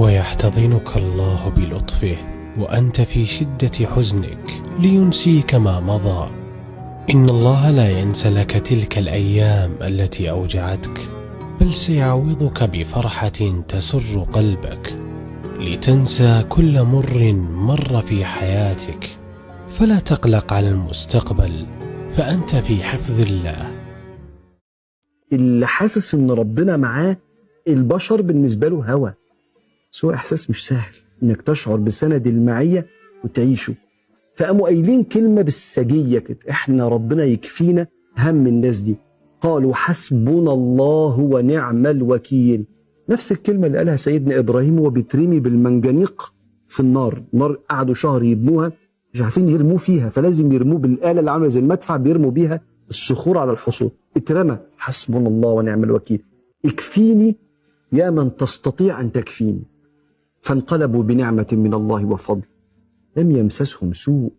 ويحتضنك الله بلطفه وأنت في شدة حزنك لينسيك ما مضى. إن الله لا ينسى لك تلك الأيام التي أوجعتك، بل سيعوضك بفرحة تسر قلبك لتنسى كل مر في حياتك. فلا تقلق على المستقبل، فأنت في حفظ الله. اللي حاسس ان ربنا معاه، البشر بالنسبة له هوى، بس هو احساس مش سهل انك تشعر بسند المعية وتعيشه. فقاموا قايلين كلمة بالسجية كده: احنا ربنا يكفينا هم الناس دي. قالوا حسبنا الله ونعم الوكيل. نفس الكلمة اللي قالها سيدنا إبراهيم وهو بيترمي بالمنجنيق في النار. قعدوا شهر يبنوها، مش عارفين يرموه فيها، فلازم يرموه بالآلة اللي عاملة زي المدفع بيرموا بيها الصخور على الحصون. اترمى، حسبنا الله ونعم الوكيل، اكفيني يا من تستطيع أن تكفيني. فانقلبوا بنعمة من الله وفضل، لم يمسسهم سوء